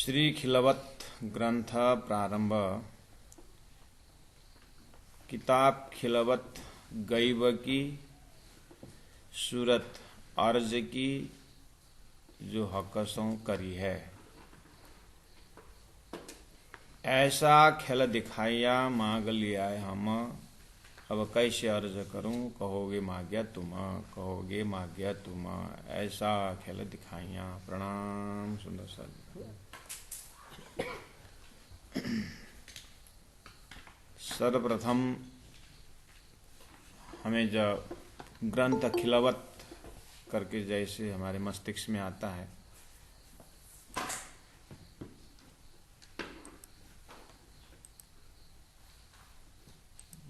श्री खिलवत ग्रंथ प्रारंभ। किताब खिलवत गैब की सूरत अर्ज की जो हकसों करी है। ऐसा खेल दिखाया मांग लिया है हम, अब कैसे अर्ज करूं, कहोगे माग्या तुम, कहोगे माग्या तुम। ऐसा खेल दिखाइया। प्रणाम सुंदर सर। सर्वप्रथम हमें जब ग्रंथ खिलवत करके जैसे हमारे मस्तिष्क में आता है,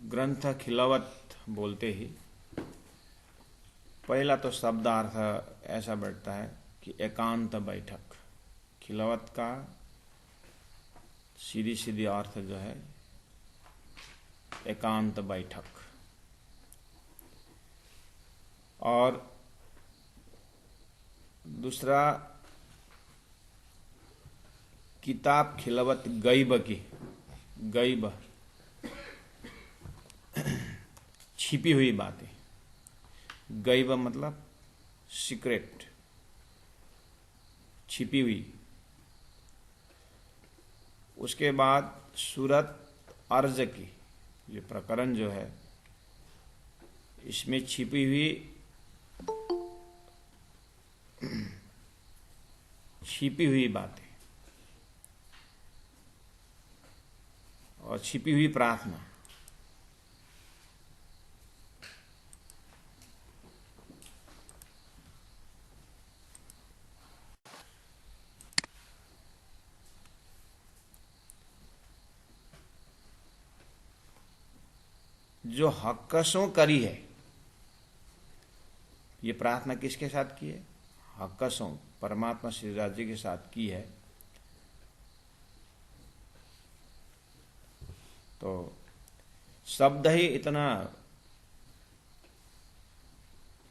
ग्रंथ खिलवत बोलते ही पहला तो शब्दार्थ ऐसा बैठता है कि एकांत बैठक। खिलवत का सीधी सीधी अर्थ जो है एकांत बैठक। और दूसरा किताब खिलवत गैब की। गैब छिपी हुई बातें। गैब मतलब सीक्रेट, छिपी हुई। उसके बाद सूरत अर्ज की, ये प्रकरण जो है इसमें छिपी हुई बातें और छिपी हुई प्रार्थना। जो हक्कसों करी है, ये प्रार्थना किसके साथ की है? हक्कसों, परमात्मा श्री राज्य के साथ की है। तो शब्द ही इतना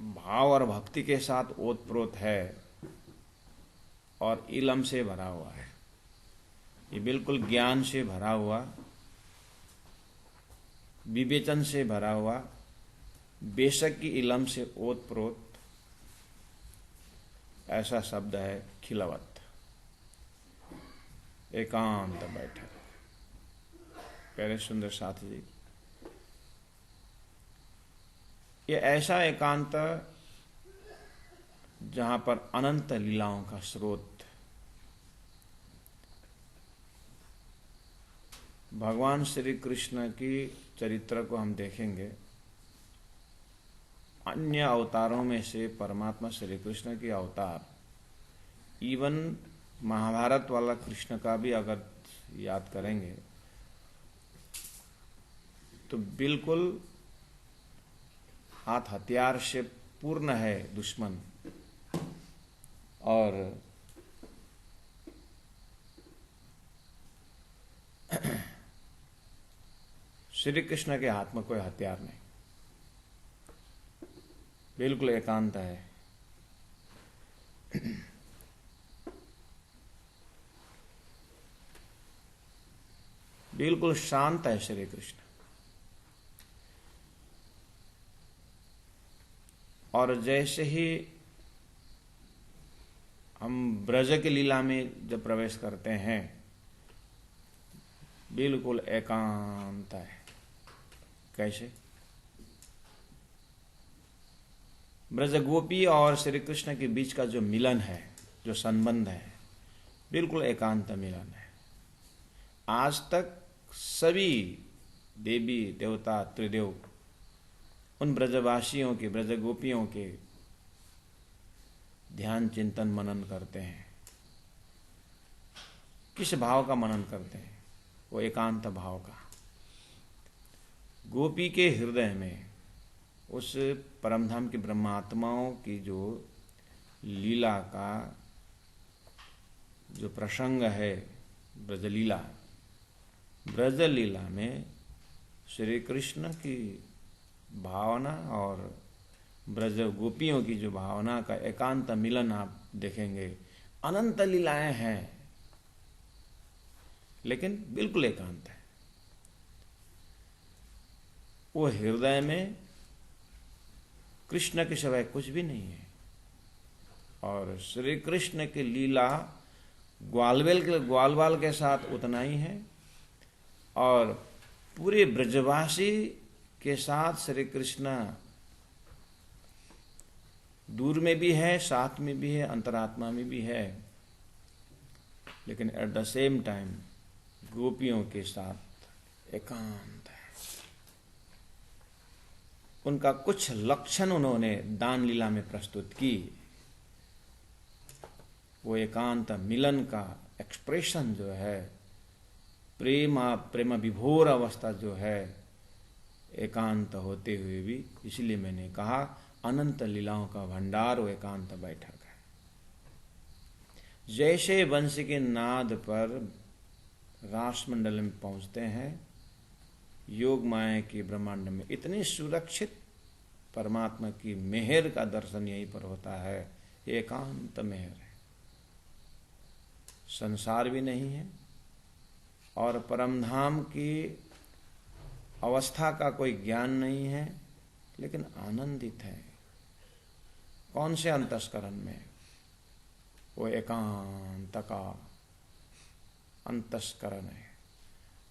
भाव और भक्ति के साथ ओतप्रोत है और इलम से भरा हुआ है। ये बिल्कुल ज्ञान से भरा हुआ, विवेचन से भरा हुआ, बेशक की इलम से ओतप्रोत ऐसा शब्द है खिलवत। एकांत बैठक। प्यारे सुंदर साथ जी, ये ऐसा एकांत जहां पर अनंत लीलाओं का स्रोत, भगवान श्री कृष्ण की चरित्र को हम देखेंगे। अन्य अवतारों में से परमात्मा श्री कृष्ण के अवतार, इवन महाभारत वाला कृष्ण का भी अगर याद करेंगे तो बिल्कुल हाथ हथियार से पूर्ण है दुश्मन, और श्री कृष्ण के हाथ में कोई हथियार नहीं, बिल्कुल एकांत है। बिल्कुल शांत है श्री कृष्ण। और जैसे ही हम ब्रज की लीला में जब प्रवेश करते हैं, बिल्कुल एकांत है। कैसे? ब्रज गोपी और श्री कृष्ण के बीच का जो मिलन है, जो संबंध है, बिल्कुल एकांत मिलन है। आज तक सभी देवी देवता त्रिदेव उन ब्रजवासियों के, ब्रज गोपियों के ध्यान चिंतन मनन करते हैं। किस भाव का मनन करते हैं? वो एकांत भाव का। गोपी के हृदय में उस परमधाम की ब्रह्मात्माओं की जो लीला का जो प्रसंग है, ब्रजलीला, ब्रजलीला में श्री कृष्ण की भावना और ब्रज गोपियों की जो भावना का एकांत मिलन आप देखेंगे। अनंत लीलाएं हैं, लेकिन बिल्कुल एकांत है। वो हृदय में कृष्ण के सिवाय कुछ भी नहीं है। और श्री कृष्ण की लीला ग्वालवाल के साथ उतना ही है, और पूरे ब्रजवासी के साथ श्री कृष्ण दूर में भी है, साथ में भी है, अंतरात्मा में भी है, लेकिन एट द सेम टाइम गोपियों के साथ एकांत है। उनका कुछ लक्षण उन्होंने दान लीला में प्रस्तुत की। वो एकांत मिलन का एक्सप्रेशन जो है, प्रेम विभोर अवस्था जो है, एकांत होते हुए भी, इसलिए मैंने कहा अनंत लीलाओं का भंडार वो एकांत बैठक है। जैसे वंश के नाद पर रास मंडल में पहुंचते हैं, योग माया के ब्रह्मांड में इतनी सुरक्षित परमात्मा की मेहर का दर्शन यहीं पर होता है। एकांत मेहर है, संसार भी नहीं है और परमधाम की अवस्था का कोई ज्ञान नहीं है, लेकिन आनंदित है। कौन से अंतस्करण में? वो एकांत का अंतस्करण है।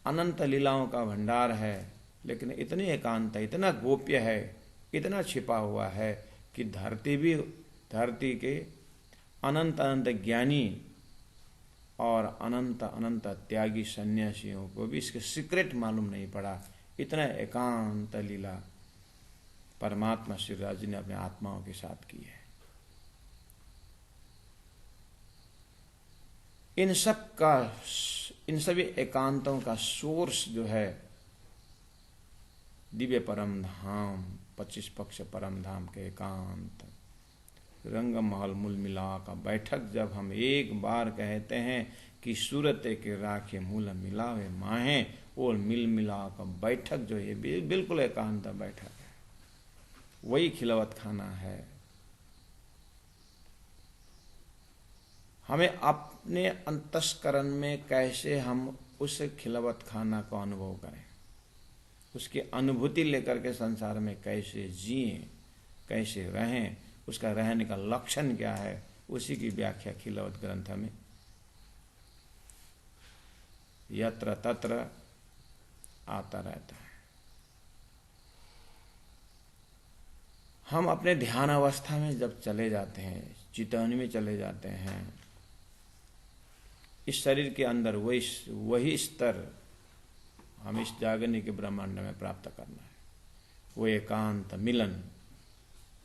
अनंत लीलाओं का भंडार है, लेकिन इतनी एकांत है, इतना गोप्य है, इतना छिपा हुआ है कि धरती के अनंत अनंत ज्ञानी और अनंत अनंत त्यागी सन्यासियों को भी इसके सीक्रेट मालूम नहीं पड़ा। इतना एकांत लीला परमात्मा श्री राज ने अपने आत्माओं के साथ की है। इन सभी एकांतों का सोर्स जो है दिव्य परम धाम, 25 पक्ष परम धाम के एकांत रंग महल मूल मिला का बैठक। जब हम एक बार कहते हैं कि सूरत के राखे मूल मिलावे माहे, और मिल मिला का बैठक जो है बिल्कुल एकांत बैठक है, वही खिलवत खाना है। हमें अपने अंतस्करण में कैसे हम उस खिलवत खाना को अनुभव करें, उसकी अनुभूति लेकर के संसार में कैसे जिएं, कैसे रहें, उसका रहने का लक्षण क्या है, उसी की व्याख्या खिलवत ग्रंथ में यत्र तत्र आता रहता है। हम अपने ध्यान अवस्था में जब चले जाते हैं, चितौनी में चले जाते हैं, इस शरीर के अंदर वही स्तर हम इस जागने के ब्रह्मांड में प्राप्त करना है। वो एकांत मिलन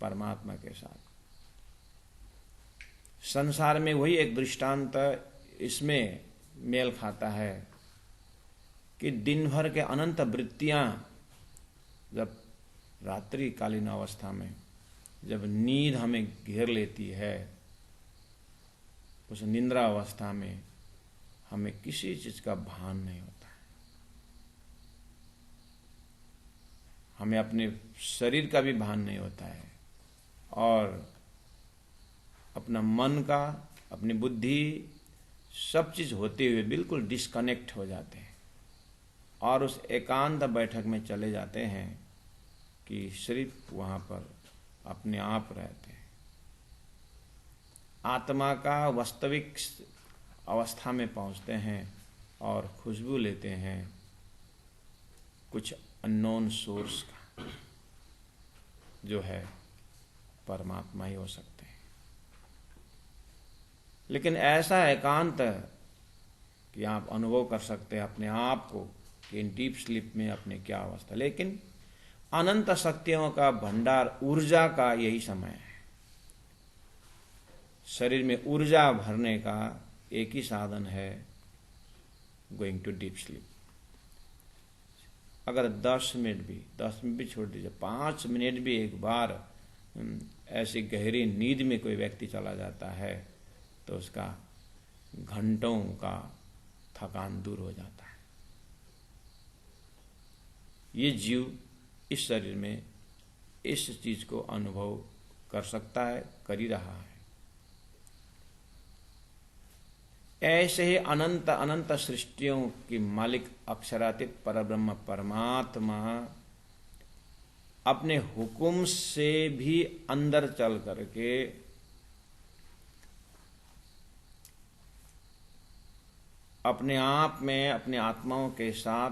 परमात्मा के साथ। संसार में वही एक दृष्टांत इसमें मेल खाता है कि दिन भर के अनंत वृत्तियां जब रात्रि कालीन अवस्था में जब नींद हमें घेर लेती है, उस निद्रा अवस्था में हमें किसी चीज का भान नहीं होता है। हमें अपने शरीर का भी भान नहीं होता है, और अपना मन का, अपनी बुद्धि, सब चीज होते हुए बिल्कुल डिस्कनेक्ट हो जाते हैं और उस एकांत बैठक में चले जाते हैं कि सिर्फ वहां पर अपने आप रहते हैं। आत्मा का वास्तविक अवस्था में पहुंचते हैं और खुशबू लेते हैं कुछ अननोन सोर्स का, जो है परमात्मा ही हो सकते हैं। लेकिन ऐसा एकांत कि आप अनुभव कर सकते हैं अपने आप को कि इन डीप स्लीप में अपने क्या अवस्था। लेकिन अनंत शक्तियों का भंडार, ऊर्जा का यही समय है। शरीर में ऊर्जा भरने का एक ही साधन है, गोइंग टू डीप स्लीप। अगर 10 मिनट भी छोड़ दीजिए, 5 मिनट भी एक बार ऐसी गहरी नींद में कोई व्यक्ति चला जाता है तो उसका घंटों का थकान दूर हो जाता है। ये जीव इस शरीर में इस चीज को अनुभव कर सकता है, कर ही रहा है। ऐसे ही अनंत अनंत सृष्टियों की मालिक अक्षरातीत परब्रह्म परमात्मा अपने हुक्म से भी अंदर चल करके अपने आप में अपने आत्माओं के साथ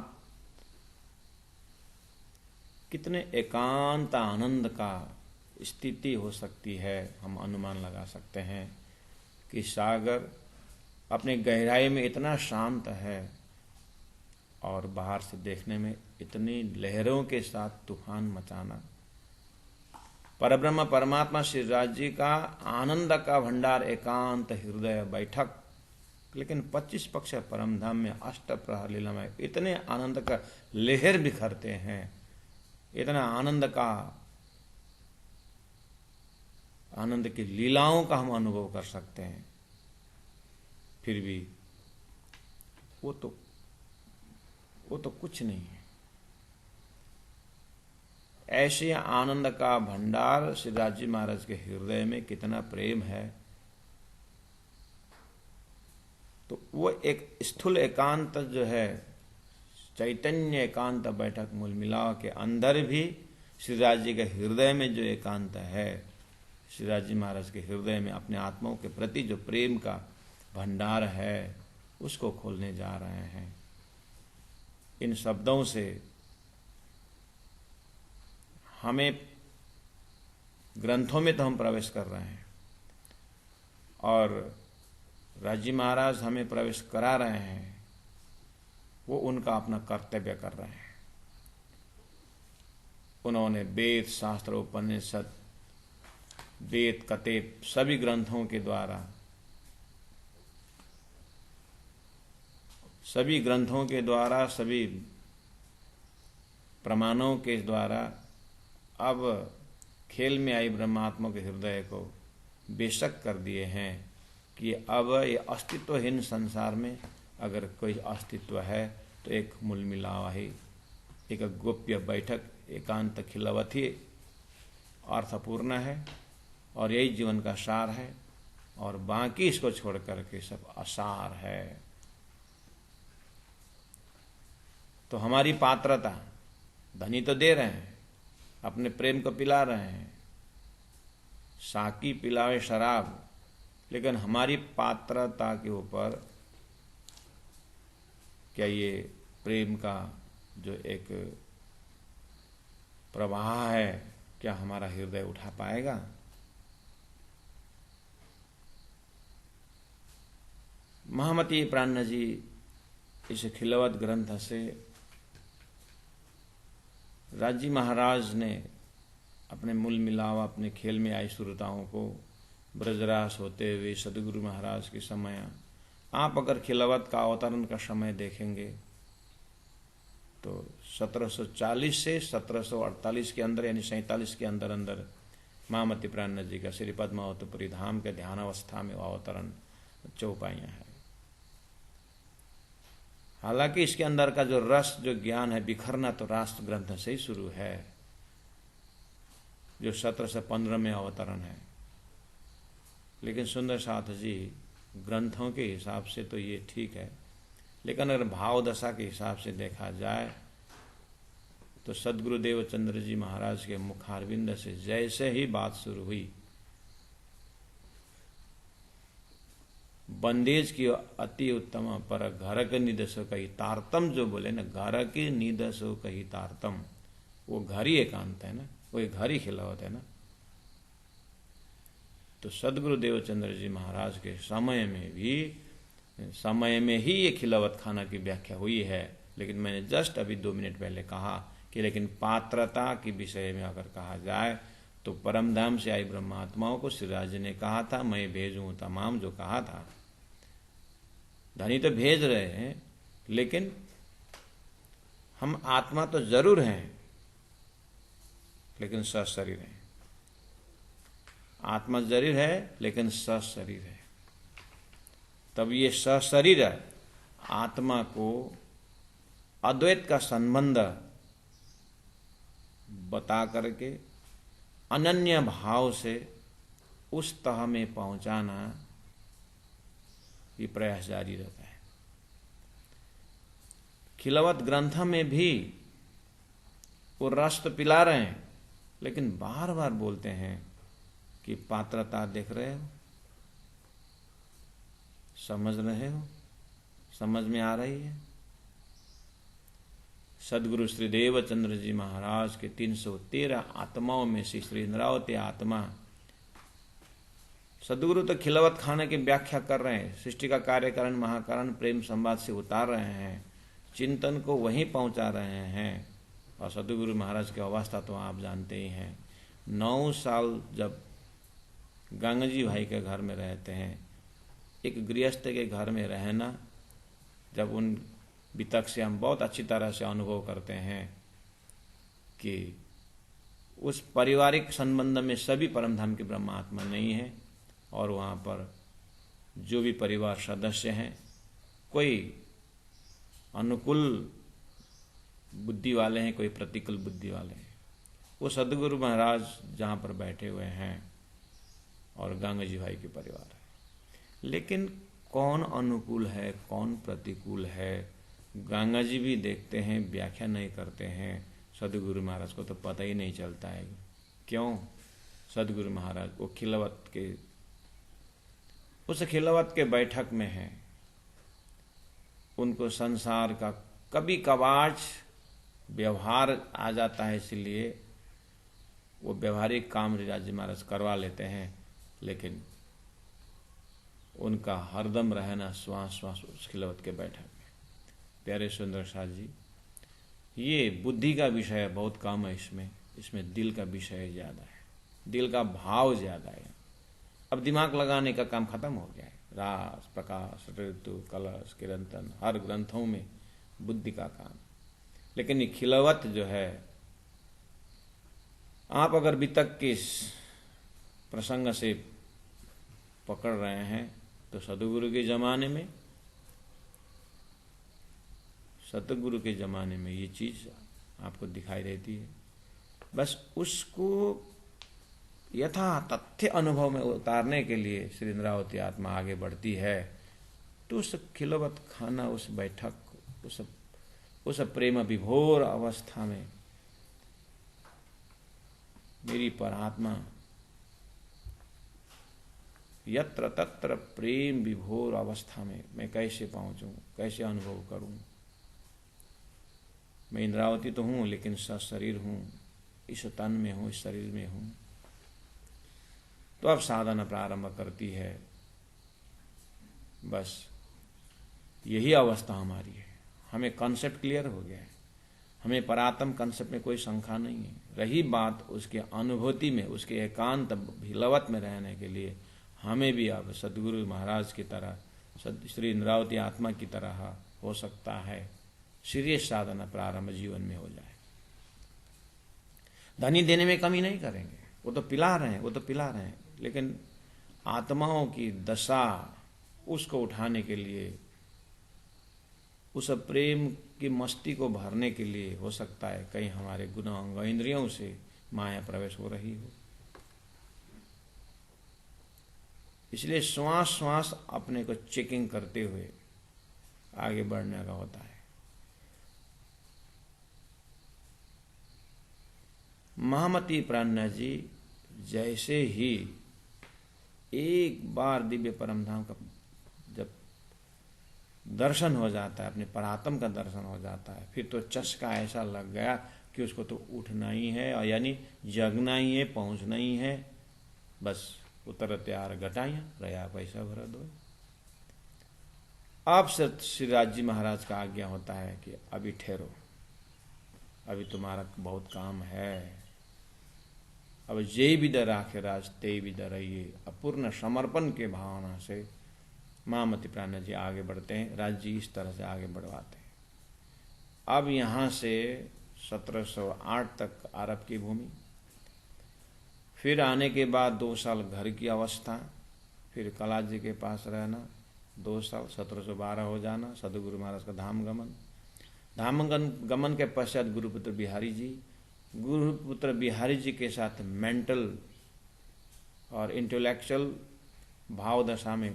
कितने एकांत आनंद का स्थिति हो सकती है, हम अनुमान लगा सकते हैं कि सागर अपने गहराई में इतना शांत है और बाहर से देखने में इतनी लहरों के साथ तूफान मचाना। परब्रह्म परमात्मा श्री राज जी का आनंद का भंडार एकांत हृदय बैठक, लेकिन 25 पक्ष परम धाम में अष्ट प्रहर लीला में इतने आनंद का लहर बिखरते हैं, इतना आनंद की लीलाओं का हम अनुभव कर सकते हैं। फिर भी वो तो कुछ नहीं है। ऐसे आनंद का भंडार श्री राज जी महाराज के हृदय में कितना प्रेम है, तो वो एक स्थूल एकांत जो है, चैतन्य एकांत बैठक मूल मिलाव के अंदर भी श्री राज जी के हृदय में जो एकांत है, श्री राज जी महाराज के हृदय में अपने आत्माओं के प्रति जो प्रेम का भंडार है, उसको खोलने जा रहे हैं। इन शब्दों से हमें ग्रंथों में तो हम प्रवेश कर रहे हैं और राज जी महाराज हमें प्रवेश करा रहे हैं, वो उनका अपना कर्तव्य कर रहे हैं। उन्होंने वेद शास्त्र उपनिषद वेद कतेब सभी ग्रंथों के द्वारा, सभी प्रमाणों के द्वारा अब खेल में आई ब्रह्मात्मा के हृदय को बेशक कर दिए हैं कि अब ये अस्तित्वहीन संसार में अगर कोई अस्तित्व है तो एक मूल मिलावा ही, एक गोप्य बैठक एकांत खिलवत ही अर्थपूर्ण है और यही जीवन का सार है, और बाकी इसको छोड़ करके सब असार है। तो हमारी पात्रता, धनी तो दे रहे हैं, अपने प्रेम को पिला रहे हैं, साकी पिलावे शराब, लेकिन हमारी पात्रता के ऊपर क्या ये प्रेम का जो एक प्रवाह है, क्या हमारा हृदय उठा पाएगा? महामती प्राण जी इस खिलवत ग्रंथ से राज जी महाराज ने अपने मूल मिलाव, अपने खेल में आई श्रोताओं को ब्रजरास होते हुए सदगुरु महाराज के समय, आप अगर खिलवत का अवतरण का समय देखेंगे तो 1740 से 1748 के अंदर, यानी 47 के अंदर अंदर महामती प्राण जी का श्री पद्मावतपुरी धाम के ध्यान अवस्था में अवतरण चौपाइयां है। हालांकि इसके अंदर का जो रस, जो ज्ञान है, बिखरना तो राष्ट्र ग्रंथ से ही शुरू है, जो 1715 में अवतरण है। लेकिन सुंदर साथ जी ग्रंथों के हिसाब से तो ये ठीक है, लेकिन अगर भाव दशा के हिसाब से देखा जाए तो सदगुरुदेव चंद्र जी महाराज के मुखारविंद से जैसे ही बात शुरू हुई, बंदेज की अति उत्तम पर घर के निदसो कही तारतम, जो बोले ना, घर के निदसो कही तारतम, वो घर ही एकांत है ना, वो एक घर ही खिलावत है ना। तो सदगुरुदेव चंद्र जी महाराज के समय में ही ये खिलावत खाना की व्याख्या हुई है। लेकिन मैंने जस्ट अभी 2 मिनट पहले कहा कि लेकिन पात्रता के विषय में अगर कहा जाए तो परमधाम से आई ब्रह्मात्माओं को श्री राज ने कहा था, मैं भेजूं तमाम, जो कहा था। धनी तो भेज रहे हैं, लेकिन हम आत्मा तो जरूर हैं, लेकिन सशरीर हैं। आत्मा जरूर है लेकिन सशरीर है। तब ये सशरीर आत्मा को अद्वैत का संबंध बता करके अनन्य भाव से उस तह में पहुंचाना, ये प्रयास जारी रहता है। खिलवत ग्रंथ में भी वो रस तो पिला रहे हैं, लेकिन बार बार बोलते हैं कि पात्रता देख रहे हो, समझ रहे हो, समझ में आ रही है। सदगुरु श्री देवचंद्र जी महाराज के 313 आत्माओं में से श्री इंद्रावती आत्मा, सदगुरु तो खिलवत खाने की व्याख्या कर रहे हैं, सृष्टि का कार्यकारण महाकारण प्रेम संवाद से उतार रहे हैं, चिंतन को वहीं पहुंचा रहे हैं। और सदगुरु महाराज की अवस्था तो आप जानते ही हैं। 9 साल जब गंगजी भाई के घर में रहते हैं, एक गृहस्थ के घर में रहना, जब उन वितक से हम बहुत अच्छी तरह से अनुभव करते हैं कि उस पारिवारिक संबंध में सभी परमधाम के ब्रह्मात्मा नहीं है, और वहाँ पर जो भी परिवार सदस्य हैं, कोई अनुकूल बुद्धि वाले हैं, कोई प्रतिकूल बुद्धि वाले हैं। वो सदगुरु महाराज जहाँ पर बैठे हुए हैं और गंगाजी भाई के परिवार है, लेकिन कौन अनुकूल है कौन प्रतिकूल है, गंगाजी भी देखते हैं, व्याख्या नहीं करते हैं। सदगुरु महाराज को तो पता ही नहीं चलता है। क्यों? सदगुरु महाराज वो खिलवत के, उस खिलवत के बैठक में है, उनको संसार का कभी कभार व्यवहार आ जाता है, इसलिए वो व्यवहारिक काम राजी महाराज करवा लेते हैं, लेकिन उनका हरदम रहना श्वास श्वास उस खिलवत के बैठक में। प्यारे सुंदर साथ जी, ये बुद्धि का विषय बहुत कम है, इसमें दिल का विषय ज़्यादा है, दिल का भाव ज़्यादा है। अब दिमाग लगाने का काम खत्म हो गया है। रास, प्रकाश, ऋतु, कलश, किरंतन, हर ग्रंथों में बुद्धि का काम। लेकिन ये खिलवत जो है, आप अगर वितक के प्रसंग से पकड़ रहे हैं तो सदगुरु के ज़माने में, सतगुरु के ज़माने में ये चीज़ आपको दिखाई देती है। बस उसको यथा तथ्य अनुभव में उतारने के लिए श्री इंद्रावती आत्मा आगे बढ़ती है, तो उस खिलवत खाना, उस बैठक, उस प्रेम विभोर अवस्था में मेरी परात्मा यत्र तत्र प्रेम विभोर अवस्था में मैं कैसे पहुंचूं, कैसे अनुभव करूं। मैं इंद्रावती तो हूं, लेकिन शरीर हूं, इस तन में हूं, इस शरीर में हूं। तो अब साधना प्रारंभ करती है। बस यही अवस्था हमारी है। हमें कॉन्सेप्ट क्लियर हो गया है, हमें परात्म कॉन्सेप्ट में कोई शंका नहीं है। रही बात उसके अनुभूति में, उसके एकांत खिलवत में रहने के लिए हमें भी अब सदगुरु महाराज की तरह, श्री इंद्रावती आत्मा की तरह हो सकता है सीरियस साधना प्रारंभ जीवन में हो जाए। धनी देने में कमी नहीं करेंगे, वो तो पिला रहे हैं, वो तो पिला रहे हैं, लेकिन आत्माओं की दशा, उसको उठाने के लिए, उस प्रेम की मस्ती को भरने के लिए हो सकता है कहीं हमारे गुण अंग इंद्रियों से माया प्रवेश हो रही हो। इसलिए श्वास श्वास अपने को चेकिंग करते हुए आगे बढ़ने का होता है। महामती प्राणनाथ जी जैसे ही एक बार दिव्य परमधाम का जब दर्शन हो जाता है, अपने परात्म का दर्शन हो जाता है, फिर तो चस्का ऐसा लग गया कि उसको तो उठना ही है, और यानी जगना ही है, पहुंचना ही है। बस उतर त्यार घटाइया रया पैसा भरा दो। अब श्रीराज जी महाराज का आज्ञा होता है कि अभी ठहरो, अभी तुम्हारा बहुत काम है। अब जय विद राखे राज ते विद रहिए। अपूर्ण समर्पण के भावना से महामती प्राणनाथ जी आगे बढ़ते हैं। राज जी इस तरह से आगे बढ़वाते हैं। अब यहाँ से 1708 तक अरब की भूमि, फिर आने के बाद 2 साल घर की अवस्था, फिर कलाश जी के पास रहना 2 साल, 1712 हो जाना, सदगुरु महाराज का धाम गमन के पश्चात गुरुपुत्र बिहारी जी के साथ मेंटल और इंटेलेक्चुअल भाव दशा में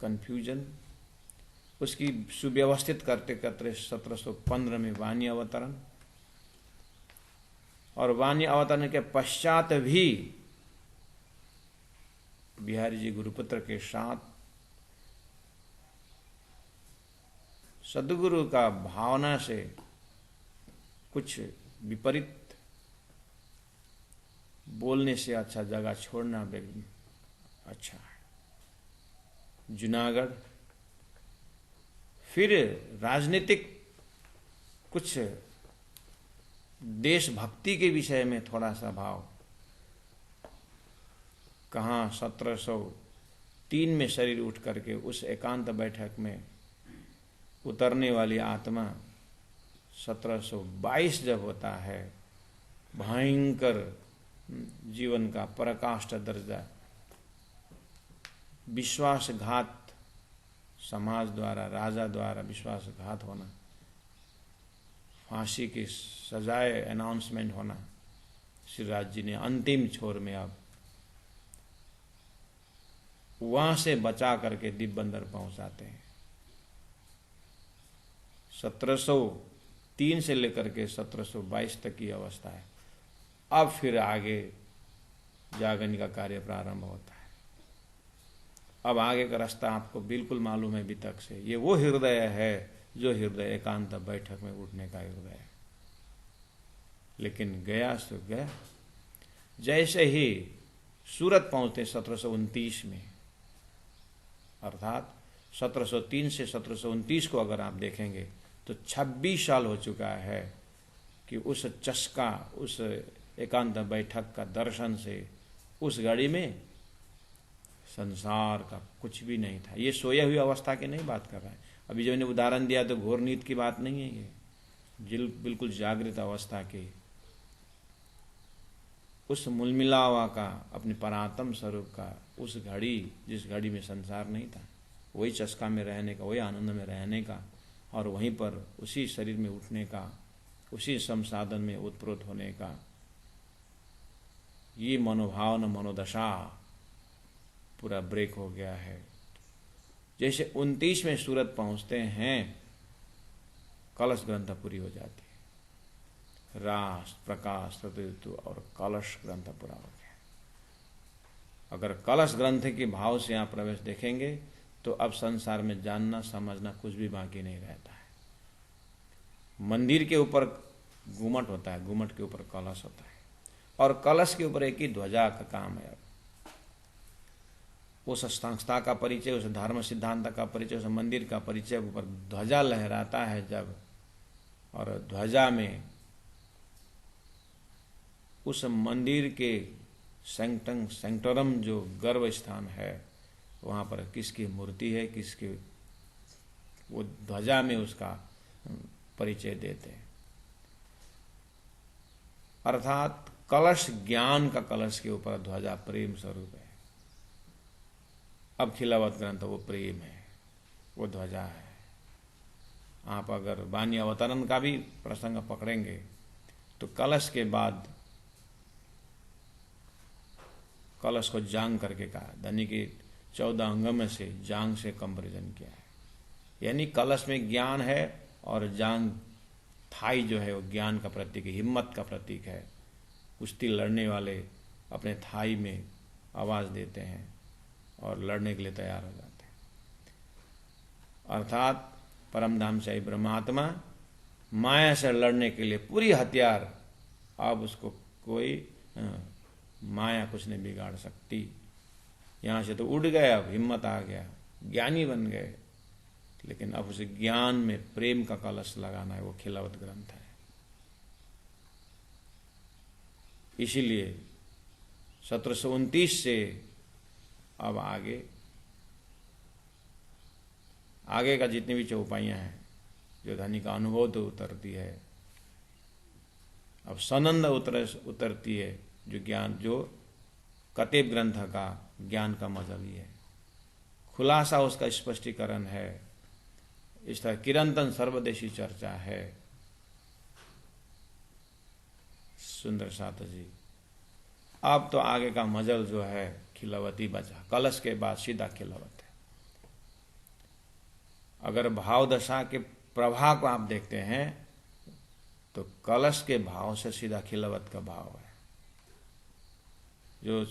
कन्फ्यूजन, उसकी सुव्यवस्थित करते करते 1715 में वाणी अवतरण, और वाणी अवतरण के पश्चात भी बिहारी जी गुरुपुत्र के साथ सदगुरु का भावना से कुछ विपरीत बोलने से अच्छा जगह छोड़ना अच्छा है। जूनागढ़, फिर राजनीतिक कुछ देशभक्ति के विषय में थोड़ा सा भाव, कहाँ 1703 में शरीर उठ करके उस एकांत बैठक में उतरने वाली आत्मा 1722 जब होता है, भयंकर जीवन का पराकाष्ठ दर्जा, विश्वासघात, समाज द्वारा, राजा द्वारा विश्वासघात होना, फांसी की सजाए अनाउंसमेंट होना, श्रीराज जी ने अंतिम छोर में अब वहां से बचा करके दिब्बंदर पहुंचाते हैं। 1703 से लेकर के 1722 तक की अवस्था है। अब फिर आगे जागरण का कार्य प्रारंभ होता है। अब आगे का रास्ता आपको बिल्कुल मालूम है वितक से। ये वो हृदय है जो हृदय एकांत बैठक में उठने का हृदय है। लेकिन गया सो गया। जैसे ही सूरत पहुंचते 1729 में, अर्थात 1703 से 1729 को अगर आप देखेंगे तो 26 साल हो चुका है कि उस चस्का, उस एकांत बैठक का दर्शन से उस घड़ी में संसार का कुछ भी नहीं था। ये सोया हुई अवस्था की नहीं बात कर रहा है। अभी जो मैंने उदाहरण दिया तो घोर नींद की बात नहीं है, ये बिल्कुल जागृत अवस्था की, उस मुलमिलावा का, अपने परात्म स्वरूप का, उस घड़ी जिस घड़ी में संसार नहीं था, वही चस्का में रहने का, वही आनंद में रहने का, और वहीं पर उसी शरीर में उठने का, उसी संसाधन में उत्प्रोत होने का, ये मनोभावना, मनोदशा पूरा ब्रेक हो गया है। जैसे 29 में सूरत पहुंचते हैं, कलश ग्रंथ पूरी हो जाती है। रास, प्रकाश, ऋतु और कलश ग्रंथ पूरा हो गया। अगर कलश ग्रंथ के भाव से यहाँ प्रवेश देखेंगे तो अब संसार में जानना समझना कुछ भी बाकी नहीं रहता है। मंदिर के ऊपर घूमट होता है, घूमट के ऊपर कलश होता है, और कलश के ऊपर एक ही ध्वजा का काम है। उस संस्था का परिचय, उस धर्म सिद्धांत का परिचय, उस मंदिर का परिचय, ऊपर ध्वजा लहराता है जब, और ध्वजा में उस मंदिर के सेंक्टरम जो गर्भ स्थान है, वहाँ पर किसकी मूर्ति है, किसकी, वो ध्वजा में उसका परिचय देते हैं। अर्थात कलश ज्ञान का, कलश के ऊपर ध्वजा प्रेम स्वरूप है। अब खिलावत ग्रंथ वो प्रेम है, वो ध्वजा है। आप अगर वाणी अवतरण का भी प्रसंग पकड़ेंगे तो कलश के बाद कलश को जांग करके कहा, धनी के 14 अंग में से जांग से कंपेरिजन किया है। यानी कलश में ज्ञान है और जांग, थाई जो है वो ज्ञान का प्रतीक है, हिम्मत का प्रतीक है। कुश्ती लड़ने वाले अपने थाई में आवाज देते हैं और लड़ने के लिए तैयार हो जाते हैं। अर्थात परमधाम से ब्रह्मात्मा माया से लड़ने के लिए पूरी हथियार, अब उसको कोई माया कुछ नहीं बिगाड़ सकती। यहाँ से तो उड़ गए, अब हिम्मत आ गया, ज्ञानी बन गए। लेकिन अब उसे ज्ञान में प्रेम का कलश लगाना है, वो खिलावत ग्रंथ है। इसीलिए 1729 से अब आगे का जितनी भी चौपाइयाँ हैं, जो धनी का अनुभव तो उतरती है, अब सनंद उतरती है, जो ज्ञान, जो कतेब ग्रंथ का ज्ञान का मजहब ही है। खुलासा उसका स्पष्टीकरण है। इस तरह किरंतन सर्वदेशी चर्चा है। सुंदर साथ जी, अब तो आगे का मजल जो है खिलावती बचा। कलश के बाद सीधा खिलावत है। अगर भाव दशा के प्रभाव को आप देखते हैं तो कलश के भाव से सीधा खिलवत का भाव है। जो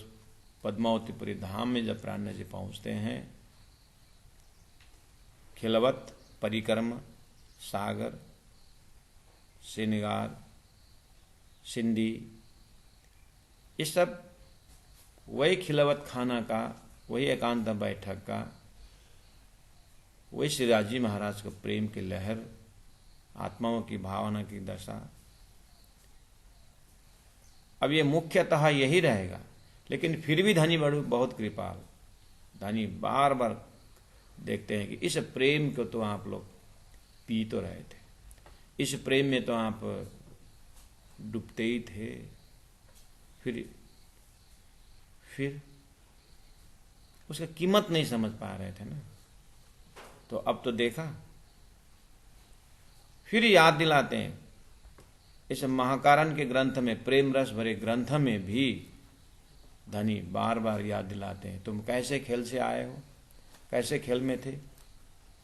पद्मावतीपुरी धाम में जब प्राण जी पहुंचते हैं, खिलवत, परिक्रम, सागर, श्रृंगार, सिंधी, ये सब वही खिलवत खाना का, वही एकांत बैठक का, वही श्री राजी महाराज को प्रेम की लहर, आत्माओं की भावना की दशा। अब ये मुख्यतः यही रहेगा, लेकिन फिर भी धनी बड़ू बहुत कृपाल। धनी बार बार देखते हैं कि इस प्रेम को तो आप लोग पी तो रहे थे, इस प्रेम में तो आप डूबते ही थे, फिर उसका कीमत नहीं समझ पा रहे थे ना। तो अब तो देखा, फिर याद दिलाते हैं। इस महाकारण के ग्रंथ में, प्रेम रस भरे ग्रंथ में भी धनी बार बार याद दिलाते हैं, तुम कैसे खेल से आए हो, कैसे खेल में थे,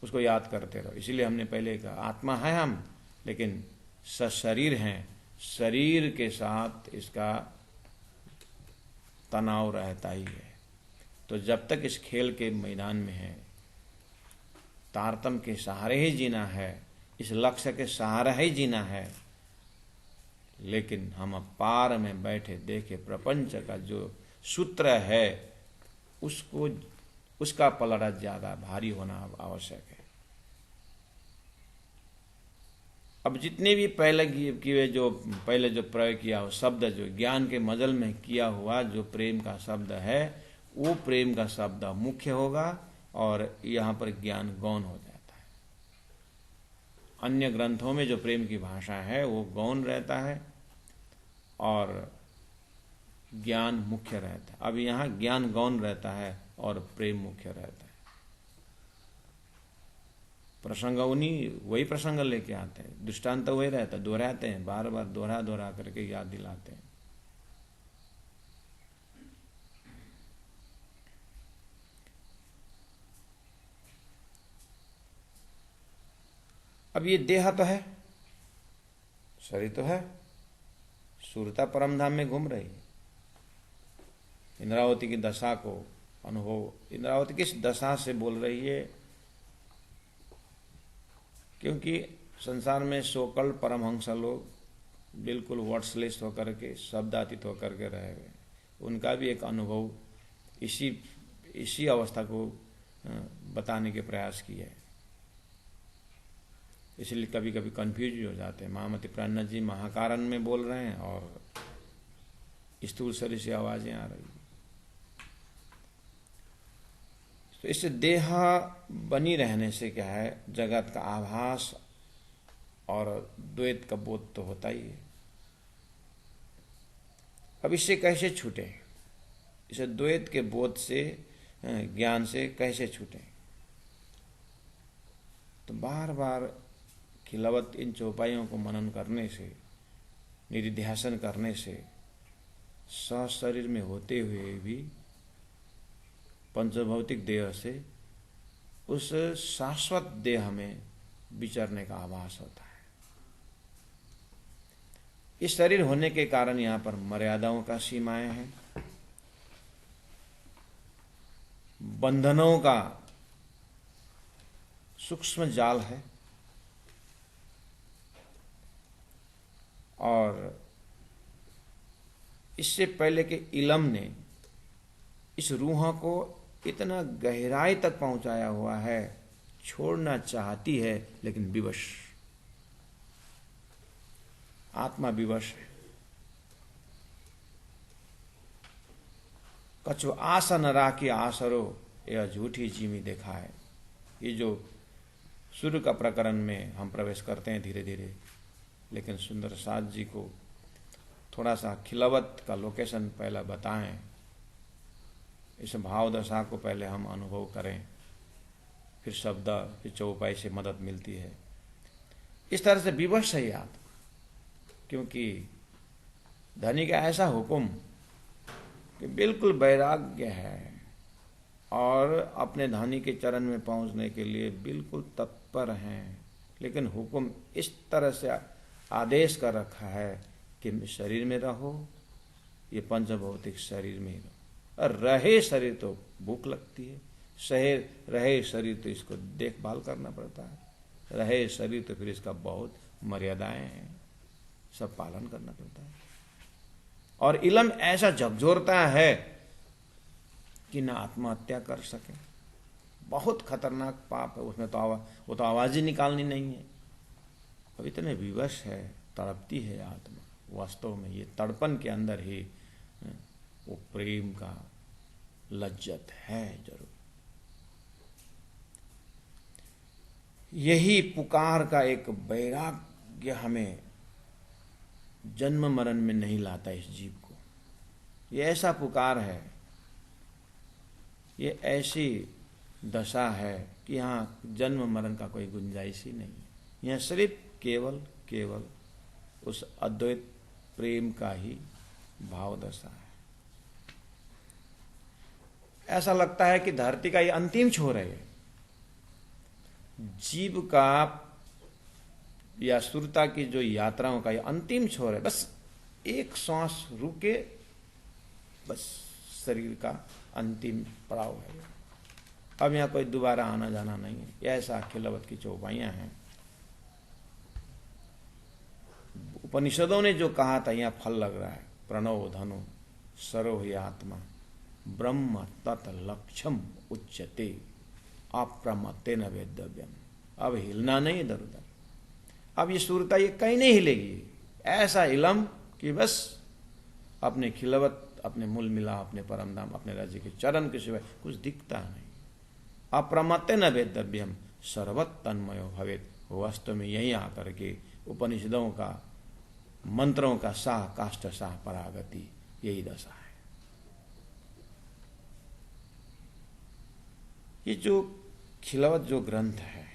उसको याद करते रहो। इसीलिए हमने पहले कहा, आत्मा है हम, लेकिन सशरीर हैं, शरीर के साथ इसका तनाव रहता ही है। तो जब तक इस खेल के मैदान में है, तारतम के सहारे ही जीना है, इस लक्ष्य के सहारे ही जीना है। लेकिन हम पार में बैठे देखे प्रपंच का जो सूत्र है, उसका पलड़ा ज्यादा भारी होना आवश्यक है। अब जितने भी पहले जो प्रयोग किया हो शब्द, जो ज्ञान के मजल में किया हुआ जो प्रेम का शब्द है, वो प्रेम का शब्द मुख्य होगा और यहाँ पर ज्ञान गौण हो जाता है। अन्य ग्रंथों में जो प्रेम की भाषा है वो गौण रहता है और ज्ञान मुख्य रहता है। अब यहाँ ज्ञान गौण रहता है और प्रेम मुख्य रहता है। प्रसंग उन्हीं वही प्रसंग लेके आते हैं, दृष्टांत वही रहता है, दोहराते हैं, बार बार दोहरा करके याद दिलाते हैं। अब ये देह तो है, शरीर तो है, सूरता परमधाम में घूम रही है। इंद्रावती की दशा को अनुभव, इंद्रावती किस दशा से बोल रही है? क्योंकि संसार में सोकल परमहंस लोग बिल्कुल वर्ड्सलेस होकर के, शब्दातीत होकर के रहे हुए, उनका भी एक अनुभव इसी अवस्था को बताने के प्रयास किया है। इसलिए कभी कभी कंफ्यूज हो जाते हैं। महामती प्राण जी महाकारण में बोल रहे हैं और स्थूल शरीर से आवाजें आ रही। तो इससे देह बनी रहने से क्या है, जगत का आभास और द्वैत का बोध तो होता ही है। अब इससे कैसे छूटे, इसे द्वैत के बोध से, ज्ञान से कैसे छूटे? तो बार बार खिलवत इन चौपाइयों को मनन करने से, निधिध्यासन करने से, सशरीर में होते हुए भी पंचभौतिक देह से उस शाश्वत देह में विचरने का आभास होता है। इस शरीर होने के कारण यहाँ पर मर्यादाओं का सीमाएं हैं, बंधनों का सूक्ष्म जाल है और इससे पहले के इलम ने इस रूह को इतना गहराई तक पहुंचाया हुआ है, छोड़ना चाहती है लेकिन विवश, आत्मा विवश है। कछु आशा न राखी आसरो, यह झूठी जीमी देखा है। ये जो सूर्य का प्रकरण में हम प्रवेश करते हैं धीरे धीरे, लेकिन सुंदर साथ जी को थोड़ा सा खिलवत का लोकेशन पहला बताएं, इस भाव दशा को पहले हम अनुभव करें, फिर शब्द, फिर चौपाई से मदद मिलती है। इस तरह से विवश है याद, क्योंकि धनी का ऐसा हुक्म कि बिल्कुल वैराग्य है, और अपने धनी के चरण में पहुंचने के लिए बिल्कुल तत्पर हैं, लेकिन हुक्म इस तरह से आदेश कर रखा है कि शरीर में रहो, ये पंचभौतिक शरीर में ही रहो। और रहे शरीर तो भूख लगती है, रहे शरीर तो इसको देखभाल करना पड़ता है, रहे शरीर तो फिर इसका बहुत मर्यादाएं हैं, सब पालन करना पड़ता है। और इलम ऐसा झकझोरता है कि ना आत्महत्या कर सके, बहुत खतरनाक पाप है उसमें, तो वो तो आवाज ही निकालनी नहीं है। अब इतने विवश है, तड़पती है आत्मा। वास्तव में ये तड़पन के अंदर ही वो प्रेम का लज्जत है जरूर। यही पुकार का एक वैराग्य हमें जन्म मरण में नहीं लाता इस जीव को। ये ऐसा पुकार है, ये ऐसी दशा है कि यहाँ जन्म मरण का कोई गुंजाइश ही नहीं है। यहाँ सिर्फ केवल उस अद्वैत प्रेम का ही भाव दशा है। ऐसा लगता है कि धरती का ये अंतिम छोर है, जीव का या सुरता की जो यात्राओं का ये अंतिम छोर है। बस एक सांस रुके, बस शरीर का अंतिम पड़ाव है। अब यहाँ कोई दोबारा आना जाना नहीं है। ऐसा खिलवत की चौपाइयां हैं। उपनिषदों ने जो कहा था यहाँ फल लग रहा है। प्रणव धनु सरो ही आत्मा ब्रह्म तत् लक्ष्यम उच्यते अप्रमत्तेन वेद्यव्यम। अब हिलना नहीं इधर उधर। अब ये सुरता ये कहीं नहीं हिलेगी। ऐसा इलम कि बस अपने खिलवत, अपने मूल मिला, अपने परम धाम, अपने राज्य के चरण के सिवाय कुछ दिखता नहीं। अप्रमत्तेन वेद्यव्यम सर्वत तन्मयो भवेत्। वास्तव में यही आकर के उपनिषदों का, मंत्रों का साह काष्ठ साह परागति, यही दशा है। ये जो खिलवत जो ग्रंथ है,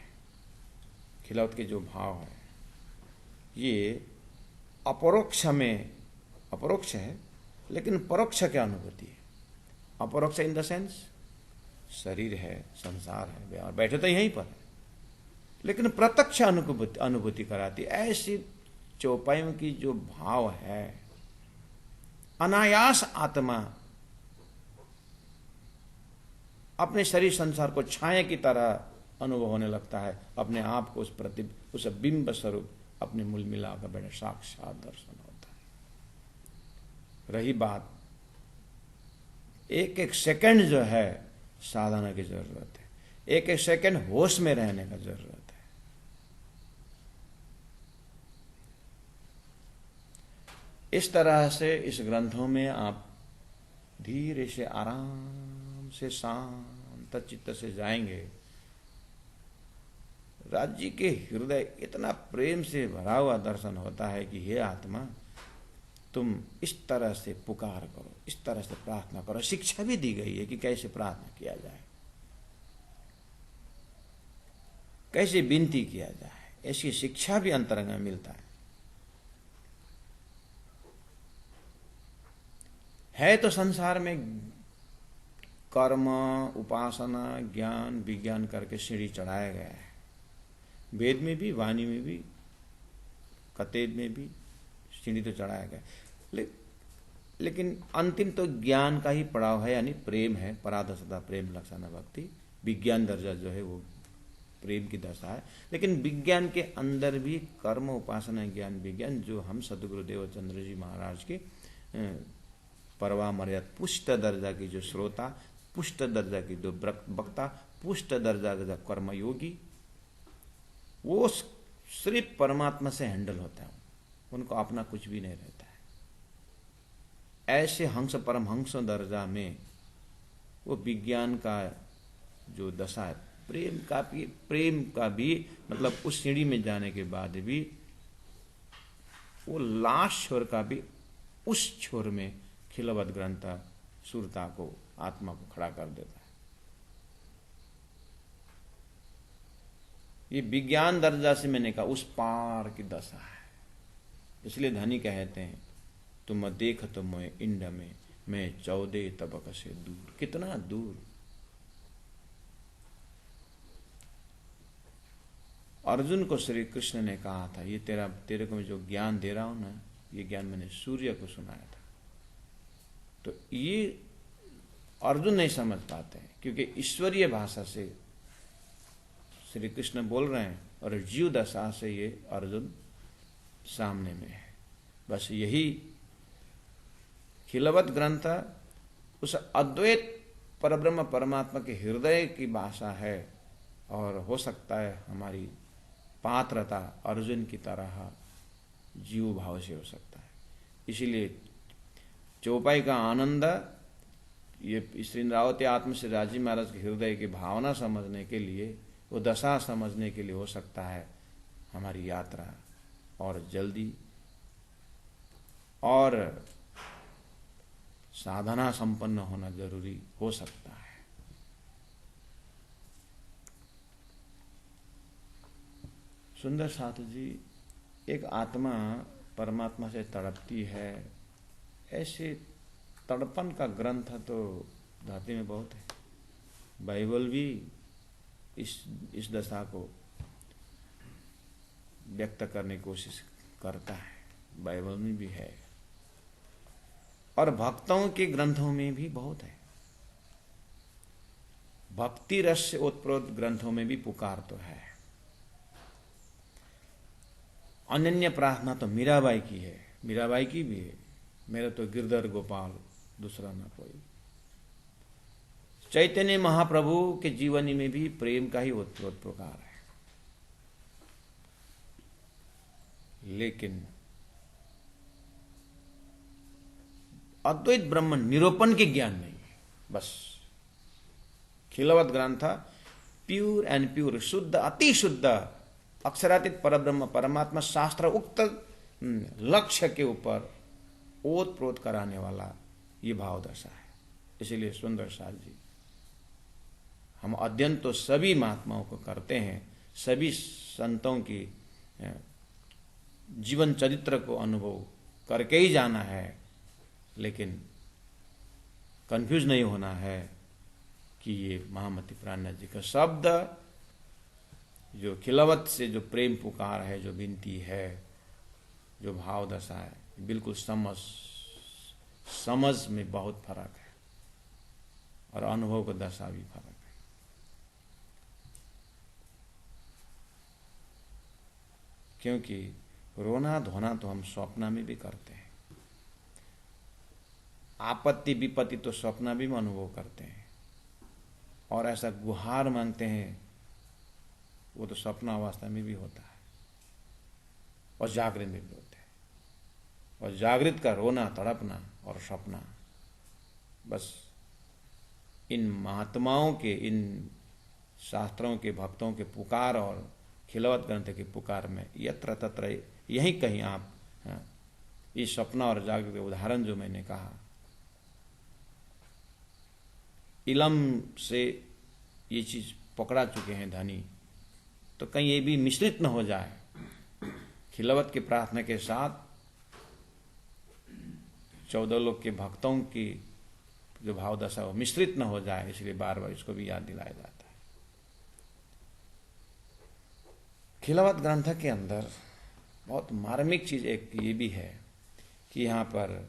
खिलवत के जो भाव है, ये अपरोक्ष में, अपरोक्ष है लेकिन परोक्ष क्या अनुभूति है। अपरोक्ष इन द सेंस शरीर है, संसार है और बैठे तो यहीं पर है, लेकिन प्रत्यक्ष अनुभूति कराती। ऐसी चौपाइयों की जो भाव है, अनायास आत्मा अपने शरीर संसार को छाया की तरह अनुभव होने लगता है। अपने आप को उस बिंब स्वरूप अपने मूल मिलाकर बैठे साक्षात दर्शन होता है। रही बात, एक एक सेकंड जो है साधना की जरूरत है। एक एक सेकंड होश में रहने का जरूरत है। इस तरह से इस ग्रंथों में आप धीरे से आराम से शांत चित्त से जाएंगे। राज्य के हृदय इतना प्रेम से भरा हुआ दर्शन होता है कि हे आत्मा, तुम इस तरह से पुकार करो, इस तरह से प्रार्थना करो। शिक्षा भी दी गई है कि कैसे प्रार्थना किया जाए, कैसे विनती किया जाए। ऐसी शिक्षा भी अंतरंग में मिलता है। तो संसार में कर्म, उपासना, ज्ञान, विज्ञान करके सीढ़ी चढ़ाया गया है। वेद में भी, वाणी में भी, कतेब में भी सीढ़ी तो चढ़ाया गया। लेकिन अंतिम तो ज्ञान का ही पड़ाव है, यानी प्रेम है। पराधसता प्रेम लक्षण भक्ति। विज्ञान दर्जा जो है वो प्रेम की दशा है। लेकिन विज्ञान के अंदर भी कर्म, उपासना, ज्ञान, विज्ञान, जो हम सदगुरुदेव चंद्र जी महाराज के परवा मर्याद पुष्ट दर्जा की जो श्रोता, पुष्ट दर्जा की जो वक्ता, पुष्ट दर्जा का कर्मयोगी, वो सिर्फ परमात्मा से हैंडल होता है। उनको अपना कुछ भी नहीं रहता है। ऐसे हंस परमहंस दर्जा में वो विज्ञान का जो दशा है, प्रेम का भी मतलब उस सीढ़ी में जाने के बाद भी वो लास्ट छोर का भी उस छोर में खिलवत ग्रंथ सुरता को, आत्मा को खड़ा कर देता है। ये विज्ञान दर्जा से मैंने कहा उस पार की दशा है। इसलिए धनी कहते हैं, तुम देख तो मोए इंड में, मैं 14 तबक से दूर। कितना दूर, अर्जुन को श्री कृष्ण ने कहा था, ये तेरे को मैं जो ज्ञान दे रहा हूं ना, ये ज्ञान मैंने सूर्य को सुनाया था। तो ये अर्जुन नहीं समझ पाते हैं, क्योंकि ईश्वरीय भाषा से श्री कृष्ण बोल रहे हैं और जीव दशा से ये अर्जुन सामने में है। बस यही खिलवत ग्रंथ उस अद्वैत परब्रह्म परमात्मा के हृदय की भाषा है, और हो सकता है हमारी पात्रता अर्जुन की तरह जीव भाव से हो सकता है। इसीलिए चौपाई का आनंद ये श्री रावती आत्म श्री राजी महाराज के हृदय की भावना समझने के लिए, वो दशा समझने के लिए हो सकता है हमारी यात्रा और जल्दी और साधना संपन्न होना जरूरी हो सकता है। सुंदर साधु जी, एक आत्मा परमात्मा से तड़पती है, ऐसे तड़पन का ग्रंथ तो धरती में बहुत है। बाइबल भी इस दशा को व्यक्त करने की कोशिश करता है, बाइबल में भी है, और भक्तों के ग्रंथों में भी बहुत है। भक्ति रस से ओतप्रोत ग्रंथों में भी पुकार तो है। अनन्य प्रार्थना तो मीराबाई की है, मीराबाई की भी है, मेरा तो गिरधर गोपाल दूसरा ना कोई। चैतन्य महाप्रभु के जीवनी में भी प्रेम का ही ओतप्रोत पुकार है। लेकिन अद्वैत ब्रह्म निरूपण के ज्ञान नहीं है। बस खिलवत ग्रंथ प्योर एंड प्योर, शुद्ध अति शुद्ध अक्षरातीत परब्रह्म परमात्मा शास्त्र उक्त लक्ष्य के ऊपर ओत प्रोत कराने वाला ये भाव दशा है। इसीलिए सुंदर साल जी, हम अध्ययन तो सभी महात्माओं को करते हैं, सभी संतों की जीवन चरित्र को अनुभव करके ही जाना है, लेकिन कंफ्यूज नहीं होना है कि ये महामती प्राणनाथ जी का शब्द जो खिलवत से जो प्रेम पुकार है, जो विनती है, जो भाव दशा है, बिल्कुल समझ में बहुत फर्क है और अनुभव का दशा भी फर्क है। क्योंकि रोना धोना तो हम स्वप्न में भी करते हैं, आपत्ति विपत्ति तो स्वप्न भी अनुभव करते हैं, और ऐसा गुहार मांगते हैं वो तो स्वप्न अवस्था में भी होता है और जागृत में भी होता है। और जागृत का रोना तड़पना और सपना, बस इन महात्माओं के, इन शास्त्रों के भक्तों के पुकार और खिलवत ग्रंथ के पुकार में यत्र तत्र यहीं कहीं आप इस सपना और जागृत के उदाहरण जो मैंने कहा, इलम से ये चीज पकड़ा चुके हैं धनी, तो कहीं ये भी मिश्रित न हो जाए, खिलवत की प्रार्थना के साथ 14 लोग के भक्तों की जो भाव दशा वो मिश्रित न हो जाए, इसलिए बार बार इसको भी याद दिलाया जाता है। खिलवत ग्रंथ के अंदर बहुत मार्मिक चीज एक ये भी है कि यहाँ पर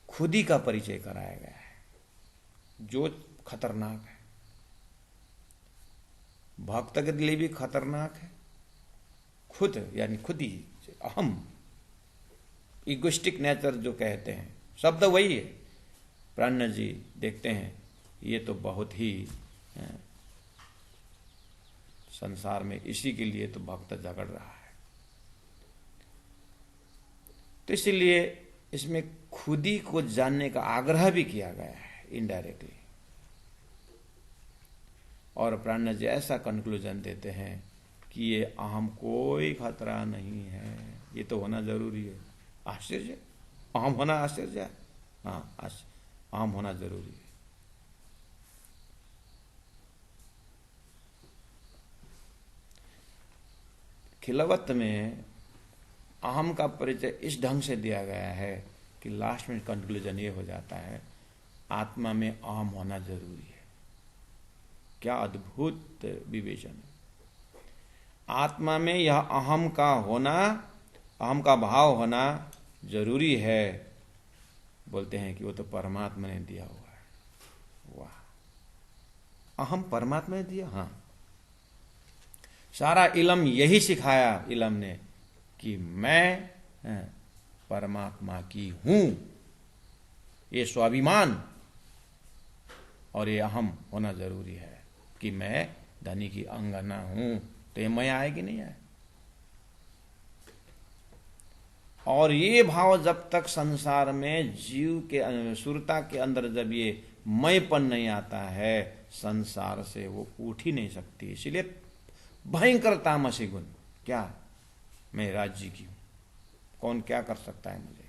खुदी का परिचय कराया गया है, जो खतरनाक है, भक्त के लिए भी खतरनाक है। खुद यानी खुद ही, अहम, इगोइस्टिक नेचर जो कहते हैं, शब्द वही है। प्राणनाथ जी देखते हैं ये तो बहुत ही संसार में इसी के लिए तो भक्त झगड़ रहा है। तो इसलिए इसमें खुदी को जानने का आग्रह भी किया गया है इनडायरेक्टली, और प्राणनाथ जी ऐसा कंक्लूजन देते हैं कि ये अहम कोई खतरा नहीं है, ये तो होना जरूरी है। आश्चर्य, अहम होना आश्चर्य है? हाँ, अहम होना जरूरी है। खिलवत में अहम का परिचय इस ढंग से दिया गया है कि लास्ट में कंक्लूजन ये हो जाता है, आत्मा में अहम होना जरूरी है। क्या अद्भुत विवेचन है। आत्मा में यह अहम का होना, अहम का भाव होना जरूरी है। बोलते हैं कि वो तो परमात्मा ने दिया हुआ है। वाह, अहम परमात्मा ने दिया। हाँ, सारा इलम यही सिखाया इलम ने कि मैं परमात्मा की हूं। ये स्वाभिमान और ये अहम होना जरूरी है कि मैं धनी की अंगना हूं। तो ये मैं आए कि नहीं आए? और ये भाव जब तक संसार में जीव के सुरता के अंदर जब ये मैंपन नहीं आता है, संसार से वो उठ ही नहीं सकती। इसलिए भयंकर तामसी गुण, क्या मैं राज्य की हूं, कौन क्या कर सकता है मुझे।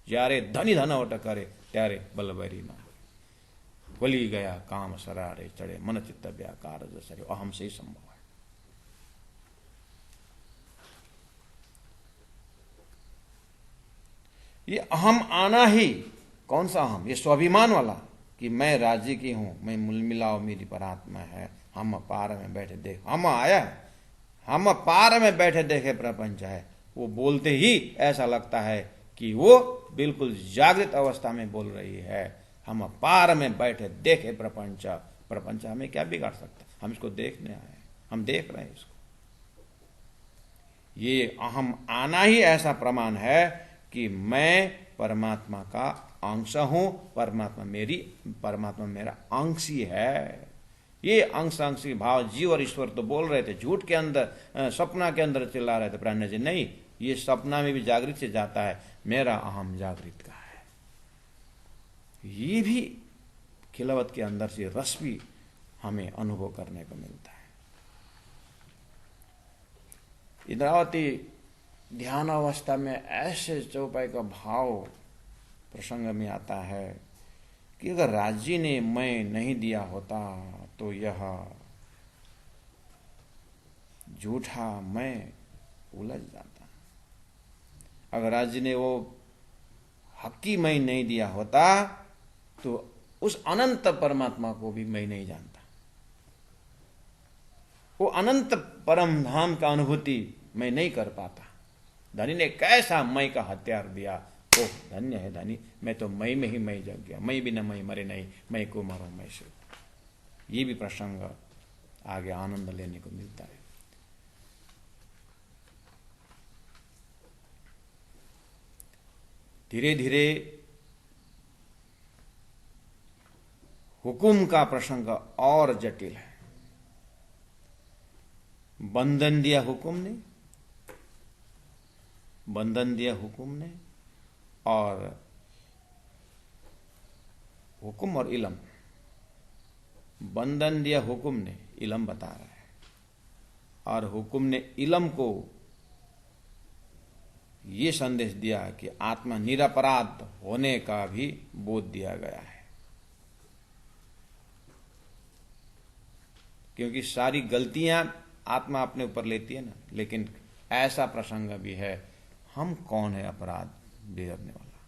यारे धनी धन ओट करे त्यारे बलबरी ना बोली गया काम सरारे चढ़े मन चित्त व्याकार जसरे। अहम से ही संभव है। ये अहम आना ही, कौन सा अहम? ये स्वाभिमान वाला कि मैं राज्य की हूं, मैं मिलाओ मेरी परात्मा है, हम पार में बैठे देख, हम आया है, हम पार में बैठे देखे प्रपंच है। वो बोलते ही ऐसा लगता है कि वो बिल्कुल जागृत अवस्था में बोल रही है। हम पार में बैठे देखे प्रपंच। प्रपंच हमें क्या बिगाड़ सकता? हम इसको देखने आए, हम देख रहे हैं इसको। ये अहम आना ही ऐसा प्रमाण है कि मैं परमात्मा का अंश हूं, परमात्मा मेरा अंश ही है। ये अंशी भाव जीव और ईश्वर तो बोल रहे थे झूठ के अंदर, सपना के अंदर चिल्ला रहे थे प्राण जी, नहीं, ये सपना में भी जागृत से जाता है, मेरा अहम जागृत का है। ये भी खिलवत के अंदर से रस भी हमें अनुभव करने को मिलता है। इंद्रावती ध्यान अवस्था में ऐसे चौपाई का भाव प्रसंग में आता है कि अगर राज्य ने मैं नहीं दिया होता तो यह झूठा मैं उलझ जाता। अगर राज्य ने वो हकी मैं नहीं दिया होता तो उस अनंत परमात्मा को भी मैं नहीं जानता। वो अनंत परम धाम का अनुभूति मैं नहीं कर पाता। धनी ने कैसा मैं का हथियार दिया। ओह धन्य है धनी, मैं तो मैं में ही मैं जग गया, मैं बिना मैं मरे नहीं, मैं को मरो मैं से। ये भी प्रसंग आगे आनंद लेने को मिलता है। धीरे धीरे हुकुम का प्रसंग और जटिल है। बंधन दिया हुकुम ने, बंधन दिया हुकुम ने, और हुकुम और इलम। बंधन दिया हुकुम ने, इलम बता रहा है, और हुकुम ने इलम को ये संदेश दिया कि आत्मा निरपराध होने का भी बोध दिया गया है। क्योंकि सारी गलतियां आत्मा अपने ऊपर लेती है ना, लेकिन ऐसा प्रसंग भी है, हम कौन है अपराध बिगड़ने वाला,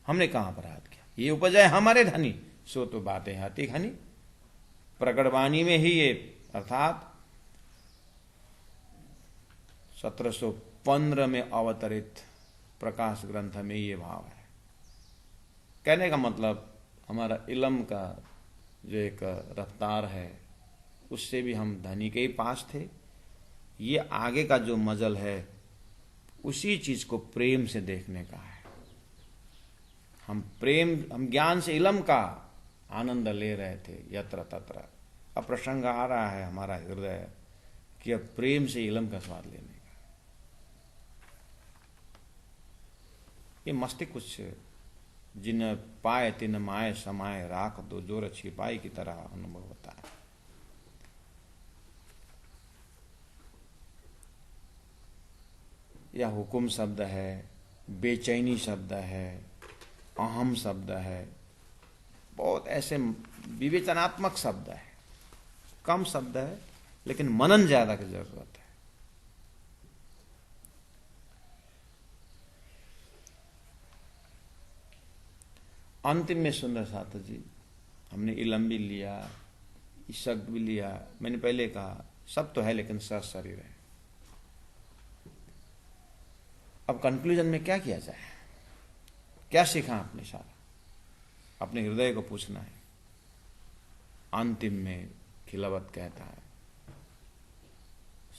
हमने कहां अपराध किया, ये उपज है हमारे धनी, सो तो बातें हाथी घनी। प्रकटवाणी में ही ये, अर्थात 1715 में अवतरित प्रकाश ग्रंथ में ये भाव है। कहने का मतलब हमारा इलम का जो एक रफ्तार है उससे भी हम धनी के ही पास थे। ये आगे का जो मजल है उसी चीज को प्रेम से देखने का है। हम ज्ञान से इलम का आनंद ले रहे थे यत्र तत्र। अब प्रसंग आ रहा है हमारा हृदय कि अब प्रेम से इलम का स्वाद लेने का। ये मस्ती कुछ जिन पाए तिन माए समाए राख दो जोर छिपाई की तरह अनुभव होता है। या हुकुम शब्द है, बेचैनी शब्द है, अहम शब्द है, बहुत ऐसे विवेचनात्मक शब्द है, कम शब्द है लेकिन मनन ज्यादा की जरूरत है। अंतिम में सुंदर साथ जी, हमने इलम भी लिया, ईशक भी लिया। मैंने पहले कहा सब तो है लेकिन सशरीर है। अब कंक्लूजन में क्या किया जाए, क्या सीखा आपने? सारा अपने हृदय को पूछना है। अंतिम में खिलावत कहता है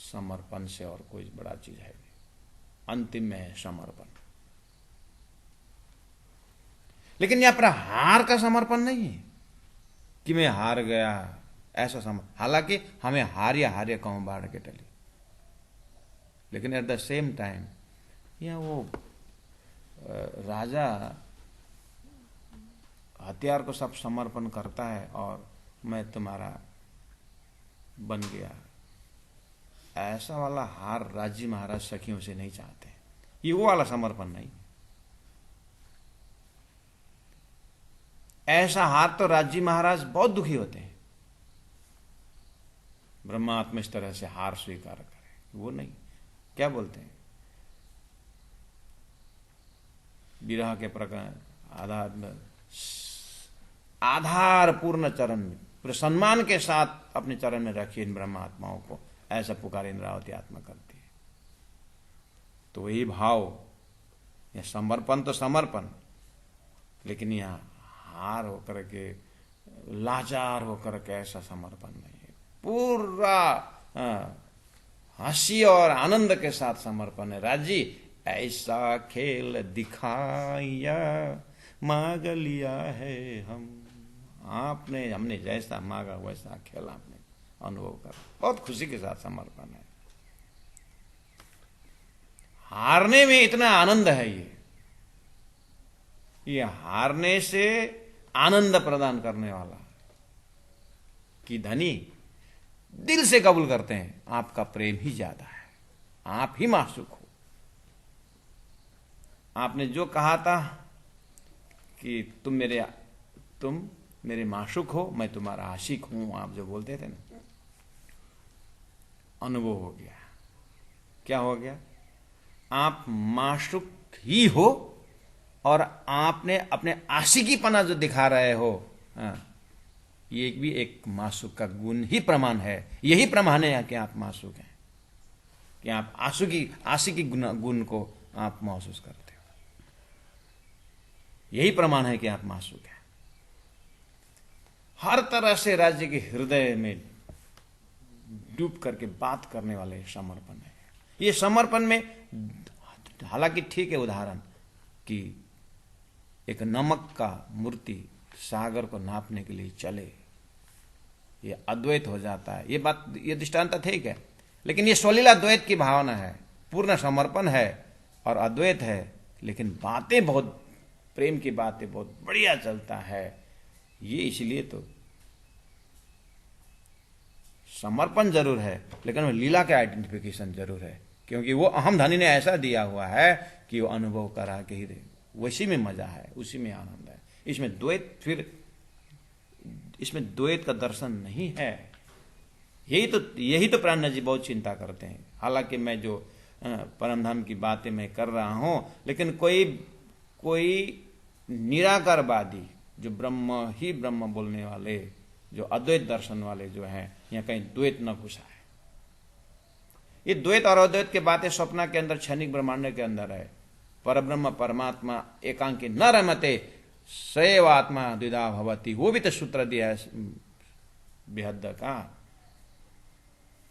समर्पण से और कोई बड़ा चीज है नहीं। अंतिम में है समर्पण। लेकिन यहां पर हार का समर्पण नहीं है कि मैं हार गया, ऐसा समर्पण। हालांकि हमें हार्य कहूं बाढ़ के टली, लेकिन एट द सेम टाइम यह वो राजा हथियार को सब समर्पण करता है और मैं तुम्हारा बन गया, ऐसा वाला हार राजी महाराज सखियों से नहीं चाहते। ये वो वाला समर्पण नहीं। ऐसा हार तो राजी महाराज बहुत दुखी होते हैं। ब्रह्मात्मा इस तरह से हार स्वीकार करे, वो नहीं। क्या बोलते हैं? विरह के प्रकार आधार पूर्ण चरण में पूरे सम्मान के साथ अपने चरण में रखिए इन ब्रह्मात्माओं को, ऐसा पुकार इंद्रावती आत्मा करती है। तो वही भाव, यह समर्पण तो समर्पण, लेकिन यहां हार होकर के, लाचार होकर के ऐसा समर्पण नहीं है। पूरा हंसी और आनंद के साथ समर्पण है। राजी ऐसा खेल दिखाया मांग लिया है हमने जैसा मांगा वैसा खेल आपने अनुभव कर, बहुत खुशी के साथ समर्पण है। हारने में इतना आनंद है, ये हारने से आनंद प्रदान करने वाला कि धनी दिल से कबूल करते हैं आपका प्रेम ही ज्यादा है, आप ही मासूक हो। आपने जो कहा था कि तुम मेरे माशूक हो, मैं तुम्हारा आशिक हूं, आप जो बोलते थे ना, अनुभव हो गया। क्या हो गया? आप माशूक ही हो और आपने अपने आशिकी पना जो दिखा रहे हो, ये भी एक माशूक का गुण ही प्रमाण है। यही प्रमाण है कि आप माशूक हैं, कि आप आशिकी गुण को आप महसूस करते हो। यही प्रमाण है कि आप माशूक हैं। हर तरह से राज्य के हृदय में डूब करके बात करने वाले समर्पण है। ये समर्पण में हालांकि ठीक है उदाहरण कि एक नमक का मूर्ति सागर को नापने के लिए चले, ये अद्वैत हो जाता है। ये बात, ये दृष्टांत ठीक है, लेकिन ये स्वलीला द्वैत की भावना है। पूर्ण समर्पण है और अद्वैत है, लेकिन बातें बहुत प्रेम की बातें बहुत बढ़िया चलता है। ये इसलिए तो समर्पण जरूर है, लेकिन लीला का आइडेंटिफिकेशन जरूर है, क्योंकि वो अहम धनी ने ऐसा दिया हुआ है कि वो अनुभव करा के ही दे, उसी में मजा है, उसी में आनंद है। इसमें द्वैत का दर्शन नहीं है। यही तो प्राण जी बहुत चिंता करते हैं। हालांकि मैं जो परमधाम की बातें मैं कर रहा हूं, लेकिन कोई निराकारवादी जो ब्रह्म ही ब्रह्म बोलने वाले, जो अद्वैत दर्शन वाले जो हैं, यहाँ कहीं द्वैत न घुसा है। ये द्वैत और अद्वैत की बातें स्वप्न के अंदर, क्षणिक ब्रह्मांड के अंदर है। परब्रह्म परमात्मा एकांकी न रमते सैव आत्मा द्विधा भवती, वो भी तो सूत्र दिया है बेहद का।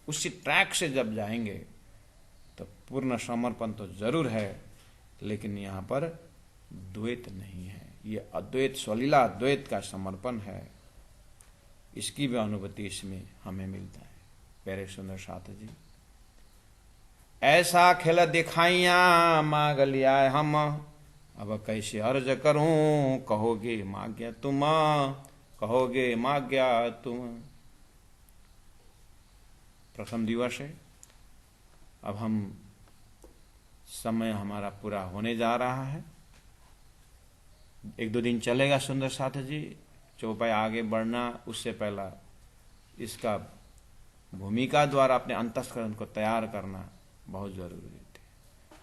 उसी ट्रैक से जब जाएंगे तो पूर्ण समर्पण तो जरूर है, लेकिन यहां पर द्वैत नहीं है। ये अद्वैत, स्वलीला अद्वैत का समर्पण है। इसकी भी अनुभूति इसमें हमें मिलता है। प्यारे सुंदर साथ जी, ऐसा खेल दिखाइया मांग लिया हम, अब कैसे अर्ज करूं, कहोगे माग्या तुम, कहोगे माग्या तुम। प्रथम दिवस है, अब हम समय हमारा पूरा होने जा रहा है। 1-2 दिन चलेगा सुंदर साथ जी, चौपाई आगे बढ़ना। उससे पहला इसका भूमिका द्वारा अपने अंतस्करण को तैयार करना बहुत जरूरी है।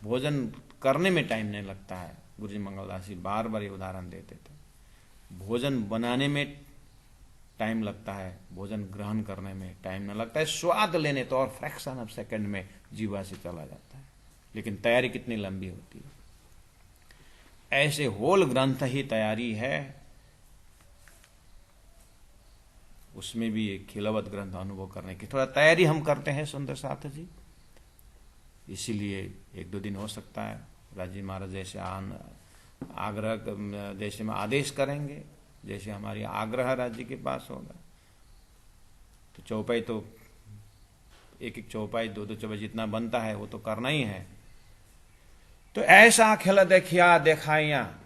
भोजन करने में टाइम नहीं लगता है। गुरु जी मंगलदास जी बार बार ये उदाहरण देते थे। भोजन बनाने में टाइम लगता है, भोजन ग्रहण करने में टाइम न लगता है। स्वाद लेने तो और फ्रैक्शन ऑफ सेकंड में जीवा से चला जाता है। लेकिन तैयारी कितनी लंबी होती है। ऐसे होल ग्रंथ ही तैयारी है, उसमें भी एक खिलवत ग्रंथ अनुभव करने की थोड़ा तैयारी हम करते हैं सुंदर साथ जी। इसीलिए 1-2 दिन हो सकता है राजी महाराज जैसे आग्रह जैसे में आदेश करेंगे, जैसे हमारी आग्रह राज्य के पास होगा। तो चौपाई तो एक चौपाई 2-2 चौपाई जितना बनता है वो तो करना ही है। तो ऐसा खेल देखिया देखाइया,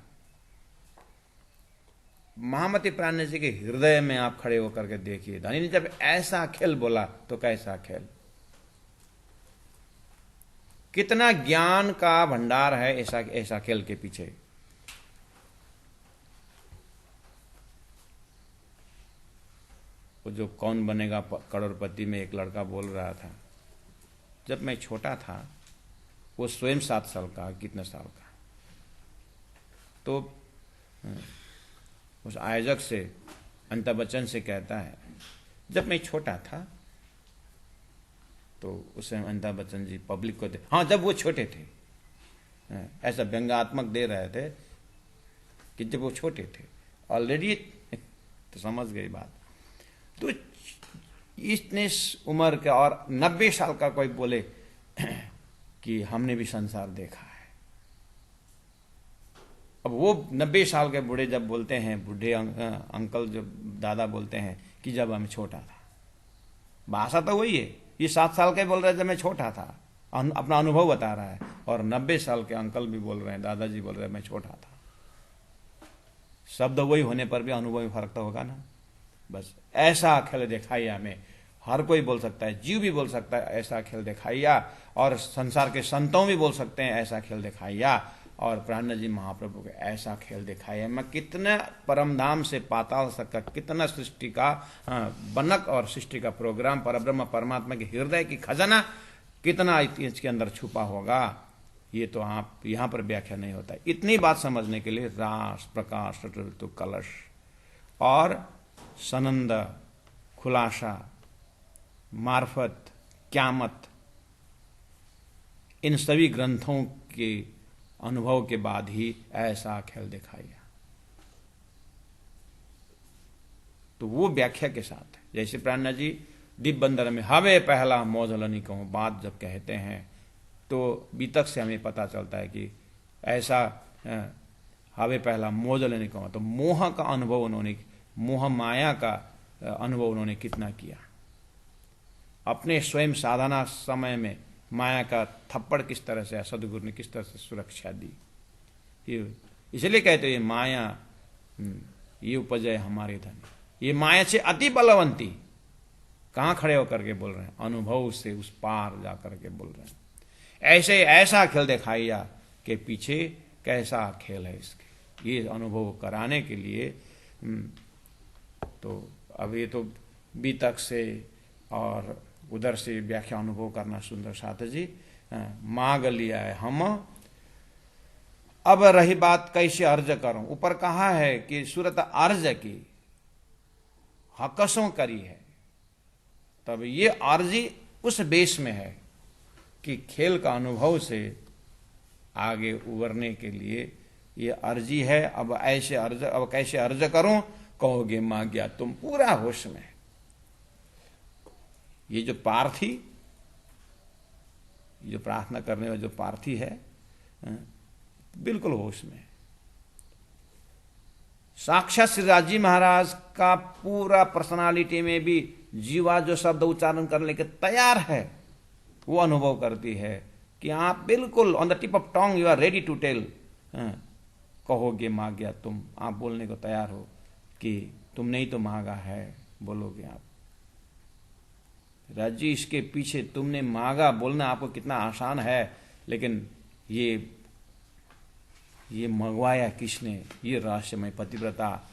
महामती प्राण जी के हृदय में आप खड़े होकर के देखिए। धनी ने जब ऐसा खेल बोला तो कैसा खेल, कितना ज्ञान का भंडार है ऐसा खेल के पीछे। वो जो कौन बनेगा करोड़पति में एक लड़का बोल रहा था, जब मैं छोटा था, वो स्वयं 7 साल का, कितने साल का, तो उस आयोजक से, अमिताभ बच्चन से कहता है, जब मैं छोटा था, तो उस समय अमिताभ बच्चन जी पब्लिक को हाँ जब वो छोटे थे, ऐसा व्यंग्यात्मक दे रहे थे कि जब वो छोटे थे ऑलरेडी, तो समझ गई बात। तो इतने उम्र का और 90 साल का कोई बोले कि हमने भी संसार देखा है। अब वो 90 साल के बूढ़े जब बोलते हैं, बूढ़े अंकल जब दादा बोलते हैं कि जब हम छोटा था, भाषा तो वही है। ये 7 साल के बोल रहे हैं जब मैं छोटा था, अपना अनुभव बता रहा है, और 90 साल के अंकल भी बोल रहे हैं, दादाजी बोल रहे हैं मैं छोटा था। शब्द वही होने पर भी अनुभव में फर्क तो होगा ना। बस ऐसा खेल दिखाइया में हर कोई बोल सकता है, जीव भी बोल सकता है ऐसा खेल दिखाइया, और संसार के संतों भी बोल सकते हैं ऐसा खेल दिखाइया, और प्राण जी महाप्रभु के ऐसा खेल दिखाइया। मैं कितना परमधाम से पाताल तक का, कितना सृष्टि का बनक और सृष्टि का प्रोग्राम, परब्रह्म परमात्मा के हृदय की खजाना कितना इसके अंदर छुपा होगा, ये तो आप यहाँ पर व्याख्या नहीं होता। इतनी बात समझने के लिए रास, प्रकाश, ऋतु, कलश और सनंद, खुलासा, मार्फत, क्यामत, इन सभी ग्रंथों के अनुभव के बाद ही ऐसा खेल दिखाया। तो वो व्याख्या के साथ है। जैसे प्राणनाथ जी दीप बंदर में हवे पहला मौजलनी कहूं बात जब कहते हैं, तो बीतक से हमें पता चलता है कि ऐसा हवे पहला मौजलनी कहूं, तो मोह का अनुभव उन्होंने, मोह माया का अनुभव उन्होंने कितना किया। अपने स्वयं साधना समय में माया का थप्पड़ किस तरह से सदगुरु ने किस तरह से सुरक्षा दी। इसलिए कहते ये माया ये उपजय हमारे धन, ये माया से अति बलवंती। कहां खड़े होकर के बोल रहे हैं, अनुभव से उस पार जाकर के बोल रहे हैं। ऐसे ऐसा खेल दिखाइया के पीछे कैसा खेल है इसके, ये अनुभव कराने के लिए। तो अब ये तो बीतक से और उधर से व्याख्या अनुभव करना सुंदर साथ जी मांग लिया है हम। अब रही बात कैसे अर्ज करूं, ऊपर कहा है कि सूरत अर्ज की हकसों करी है, तब ये अर्जी उस बेस में है कि खेल का अनुभव से आगे उबरने के लिए ये अर्जी है। अब ऐसे अर्ज, अब कैसे अर्ज करूं, कहोगे मां गया तुम पूरा होश में। ये जो पार्थी, जो प्रार्थना करने वाला जो पार्थी है, बिल्कुल होश में। साक्षात श्री राजी महाराज का पूरा पर्सनालिटी में भी जीवा जो शब्द उच्चारण करने के तैयार है, वो अनुभव करती है कि आप बिल्कुल on the tip of tongue, you are ready to tell. कहोगे मांगा तुम, आप बोलने को तैयार हो कि तुमने ही तो मांगा है, बोलोगे आप। राजी इसके पीछे तुमने मांगा बोलना आपको कितना आसान है, लेकिन ये मंगवाया किसने, ये रहस्यमय पतिव्रता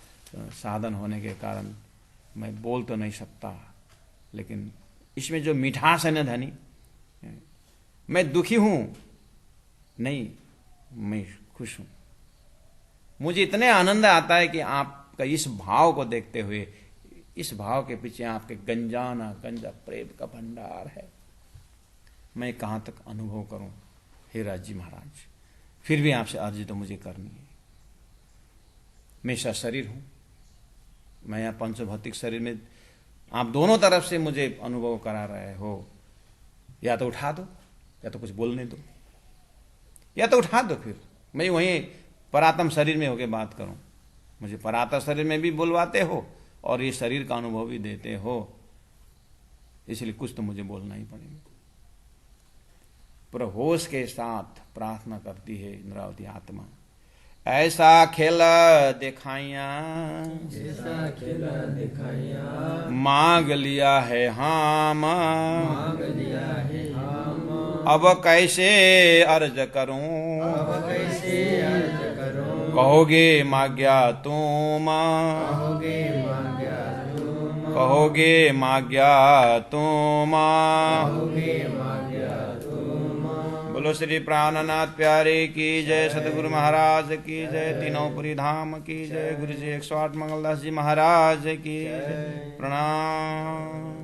साधन होने के कारण मैं बोल तो नहीं सकता, लेकिन इसमें जो मिठास है ना धनी, मैं दुखी हूं नहीं, मैं खुश हूं। मुझे इतने आनंद आता है कि आपका इस भाव को देखते हुए, इस भाव के पीछे आपके गंजा प्रेम का भंडार है। मैं कहां तक अनुभव करूं, हे राजी महाराज, फिर भी आपसे अर्जी तो मुझे करनी है। मैं ऐसा शरीर हूं, मैं यहाँ पंचभौतिक शरीर में आप दोनों तरफ से मुझे अनुभव करा रहे हो, या तो उठा दो या तो कुछ बोलने दो, या तो उठा दो, फिर मैं वहीं परात्म शरीर में होके बात करूं। मुझे परात्म शरीर में भी बुलवाते हो और ये शरीर का अनुभव भी देते हो, इसलिए कुछ तो मुझे बोलना ही पड़ेगा। पर होश के साथ प्रार्थना करती है इंद्रावती आत्मा, ऐसा खेल दिखाइया, मांग लिया है हम, अब कैसे अर्ज करूं, कहोगे माग्या तुम, कहोगे माग्या तुम। बोलो श्री प्राणनाथ प्यारे की जय, सतगुरु महाराज की जय, तीनों पुरी धाम की जय, गुरु जी 108 मंगलदास जी महाराज की जय। प्रणाम।